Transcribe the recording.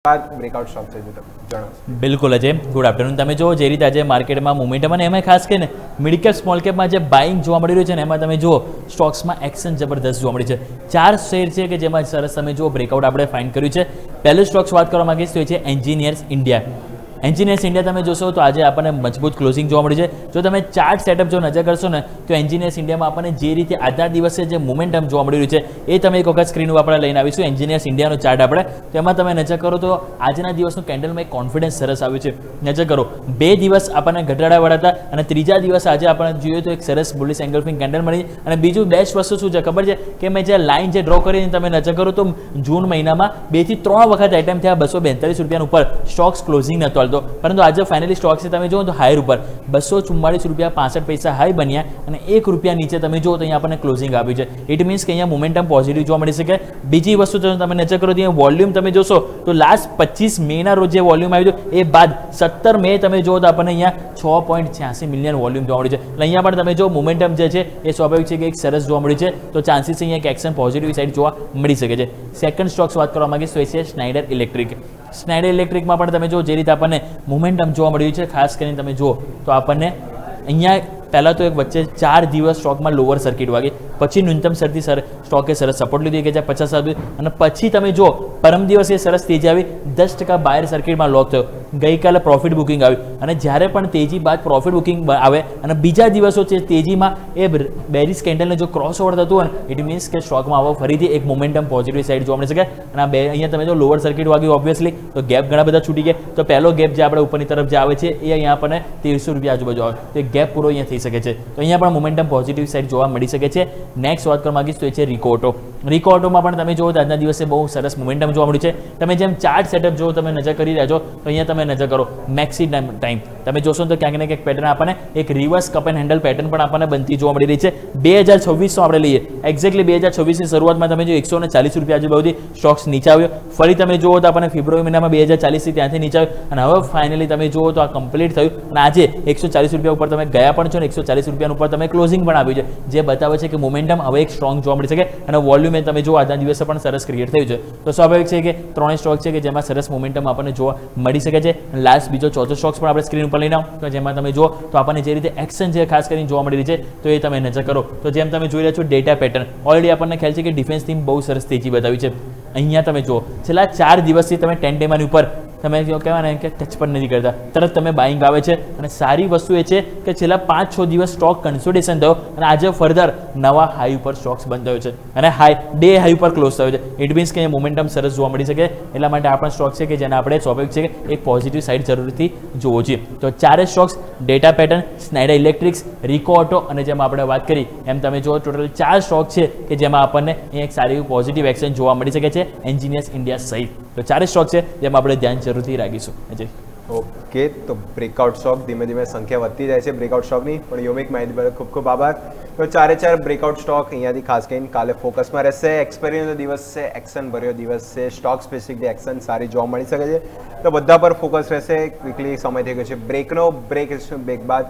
Breakout stock છે જે તમે જણાવો. બિલકુલ અજય, ગુડ આફ્ટરનૂન. તમે જુઓ જે રીતે આજે માર્કેટમાં મોમેન્ટમ અને એમાં ખાસ કરીને મિડ કેપ સ્મોલ કેપમાં જે બાઇંગ જોવા મળી રહ્યું છે ને એમાં તમે જુઓ સ્ટોક્સમાં એક્શન જબરદસ્ત જોવા મળી છે. 4 શેર છે કે જેમાં સરસ તમે જુઓ બ્રેકઆઉટ આપણે ફાઇન્ડ કર્યું છે. પહેલું સ્ટોક્સ વાત કરવા માંગીશ તો એ છે એન્જિનિયર્સ ઇન્ડિયા. એન્જિનિયર્સ ઇન્ડિયા તમે જોશો તો આજે આપણને મજબૂત ક્લોઝિંગ જોવા મળી છે. જો તમે ચાર્ટ સેટઅપ જો નજર કરશો ને તો એન્જિનિયર્સ ઇન્ડિયામાં આપણને જે રીતે આજના દિવસે જે મોમેન્ટમ જોવા મળી રહ્યું છે એ તમે એક વખત સ્ક્રીન ઉપર આપણે લઈને આવીશું. એન્જિનિયર્સ ઇન્ડિયાનો ચાર્ટ આપણે તો એમાં તમે નજર કરો તો આજના દિવસનું કેન્ડલમાં એક કોન્ફિડન્સ સરસ આવ્યું છે. નજર કરો 2 દિવસ આપણને ઘટાડાવાળા હતા અને ત્રીજા દિવસ આજે આપણે જોઈએ તો એક સરસ બુલિશ એન્ગલ્ફિંગ કેન્ડલ મળી. અને બીજું બેસ્ટ વસ્તુ શું છે ખબર છે કે મેં જે લાઇન જે ડ્રો કરીને તમે નજર કરો તો જૂન મહિનામાં 2 થી 3 વખત એટેમ્પ થયા 242 રૂપિયાનું ઉપર સ્ટોક્સ ક્લોઝિંગ નહોતો હાલતો, પરંતુ આજે ફાઇનલી સ્ટોક્સ તમે જુઓ તો હાયર ઉપર 244 રૂપિયા 65 પૈસા હાઈ બન્યા અને 1 રૂપિયા નીચે તમે જુઓ તો અહીંયા આપણને ક્લોઝિંગ આપ્યું છે. ઇટ મીન્સ કે અહીંયા મોમેન્ટમ પોઝિટિવ જોવા મળી શકે. બીજી વસ્તુ તમે નજર કરો તો અહીંયા વોલ્યુમ તમે જોશો તો લાસ્ટ 25 મેના રોજ જે વોલ્યુમ આવ્યું એ બાદ 17 મે તમે જુઓ તો આપણને અહીંયા 6.86 મિલિયન વોલ્યુમ જોવા મળ્યું છે. એટલે અહીંયા પણ તમે જો મોમેન્ટમ જે છે એ સ્વાભાવિક છે કે એક સરસ જોવા મળ્યું છે, તો ચાન્સીસ અહીંયા એક એક્શન પોઝિટિવ સાઇડ જોવા મળી શકે છે. સેકન્ડ સ્ટોક્સ વાત કરવા માંગીશ તો એ છે સ્નાઇડર ઇલેક્ટ્રિક. સ્નાઇડર ઇલેક્ટ્રિકમાં પણ તમે જો જે રીતે આપણને મોમેન્ટમ જોવા મળ્યું છે, ખાસ કરીને તમે જુઓ તો આપણને અહીંયા પહેલાં તો એક વચ્ચે 4 દિવસ સ્ટોકમાં લોઅર સર્કિટ વાગી, પછી ન્યૂનતમ સરથી સ્ટોકે સરસ સપોર્ટ લીધી કે જ્યાં 50 આવ્યું અને પછી તમે જુઓ પરમ દિવસે સરસ તેજી આવી 10% બાયર સર્કિટમાં લોક થયો. ગઈકાલે પ્રોફિટ બુકિંગ આવ્યું અને જ્યારે પણ તેજી બાદ પ્રોફિટ બુકિંગ આવે અને બીજા દિવસો છે તેજીમાં એ બેરિસ કેન્ડલને જો ક્રોસ ઓવર થતું હોય ને ઇટ મીન્સ કે સ્ટોકમાં આવો ફરીથી એક મોમેન્ટમ પોઝિટિવ સાઇડ જોવા મળી શકે. અને આ અહીંયા તમે જો લોઅર સર્કિટ વાગ્યું ઓબ્વિયસલી તો ગેપ ઘણા બધા છૂટી ગયા. તો પહેલો ગેપ જે આપણે ઉપરની તરફ જે આવે છે એ અહીંયા આપણને 1300 રૂપિયા આજુબાજુ આવે તો એ ગેપ પૂરો અહીંયા થઈ શકે છે. તો અહીંયા પણ મોમેન્ટમ પોઝિટિવ સાઇડ જોવા મળી શકે છે. નેક્સ્ટ વાત કરવા માંગીશ તો એ છે રિકો ઓટો. રિકો ઓટોમાં પણ તમે જુઓ તો આજના દિવસે બહુ સરસ મોમેન્ટમ જોવા મળ્યું છે. તમે જેમ ચાર્ટ સેટઅપ જો તમે નજર કરી રહ્યા છો તો અહીંયા તમે નજર કરો મેક્સી ટાઈમ તમે જોશો તો ક્યાંક ને ક્યાંક પેટર્ન આપણને એક reverse cup and handle pattern પણ આપણને બનતી જોવા મળી રહી છે. 2026 આપણે લઈએ એક્ઝેક્ટલી 2026 ની શરૂઆતમાં તમે જો 140 રૂપિયા આજુબાજુથી સ્ટોક્સ નીચે આવ્યો. ફરી તમે જુઓ તો આપણને ફેબ્રુઆરી મહિનામાં 2040 થી ત્યાંથી નીચે આવ્યો અને હવે ફાઇનલી તમે જુઓ તો આ કમ્પ્લીટ થયું અને આજે 140 રૂપિયા ઉપર તમે ગયા પણ છો ને 140 રૂપિયા ઉપર તમે ક્લોઝિંગ પણ આવ્યું છે, જે બતાવે છે કે મોમેન્ટમ હવે એક સ્ટ્રોંગ જોવા મળી શકે અને વોલ્યુમ તમે જુઓ આજના દિવસે પણ સરસ ક્રિએટ થયું છે. તો સ્વાભાવિક છે કે 3 સ્ટોક છે કે જેમાં સરસ મોમેન્ટમ આપણને જોવા મળી શકે છે. લાસ્ટ બીજો ચોથો સ્ટોક્સ પણ આપણે સ્ક્રીન ઉપર લઈને આવો તો જેમાં તમે જુઓ તો આપણને જે રીતે એક્શન છે ખાસ કરીને જોવા મળી રહી છે તો એ તમે નજર કરો તો જેમ તમે જોઈ રહ્યા છો ડેટા પેટર્ન ઓલરેડી આપણને ખ્યાલ છે કે ડિફેન્સ થીમ બહુ સરસ તેજી બતાવી છે. અહીંયા તમે જુઓ છેલ્લા 4 દિવસથી તમે 10 ડેમાંની ઉપર તમે કહેવાય ને કે ટચ પણ નથી કરતા, તરત તમે બાઇંગ આવે છે. અને સારી વસ્તુ એ છે કે છેલ્લા 5-6 દિવસ સ્ટોક કન્સોલિડેશન થયો અને આજે ફર્ધર નવા હાઈ ઉપર સ્ટોક્સ બંધ થયો છે અને ડે હાઈ ઉપર ક્લોઝ થયો છે. ઇટ મીન્સ કે મોમેન્ટમ સરસ જોવા મળી શકે. એટલા માટે આ પણ સ્ટોક છે કે જેને આપણે સ્વાભાવિક છે કે એક પોઝિટિવ સાઇડ જરૂરથી જોવો જોઈએ. તો 4 stocks Data Pattern, Schneider Electrics, Rico Auto અને જેમાં આપણે વાત કરી એમ તમે જુઓ ટોટલ 4 સ્ટોક છે કે જેમાં આપણને એક સારી પોઝિટિવ એક્શન જોવા મળી શકે છે એન્જિનિયર્સ ઇન્ડિયા સહિત. તો 4 સ્ટોક છે જેમાં આપણે ધ્યાન જરૂરથી રાખીશું. અજય ઓકે, તો બ્રેકઆઉટ સ્ટોક ધીમે ધીમે સંખ્યા વધતી જાય છે બ્રેકઆઉટ સ્ટોકની, પણ યોમિક માહિતી બદલ ખૂબ ખૂબ આભાર. તો 4 બ્રેકઆઉટ સ્ટોક અહીંયાથી ખાસ કરીને કાલે ફોકસમાં રહેશે. એક્સપાયરીનો દિવસ છે, એક્શન ભર્યો દિવસ છે, સ્ટોક સ્પેસિફિક એક્શન સારી જોવા મળી શકે છે. તો બધા પર ફોકસ રહેશે. ક્વિકલી સમય થઈ ગયો છે બ્રેકનો. બ્રેક બાદ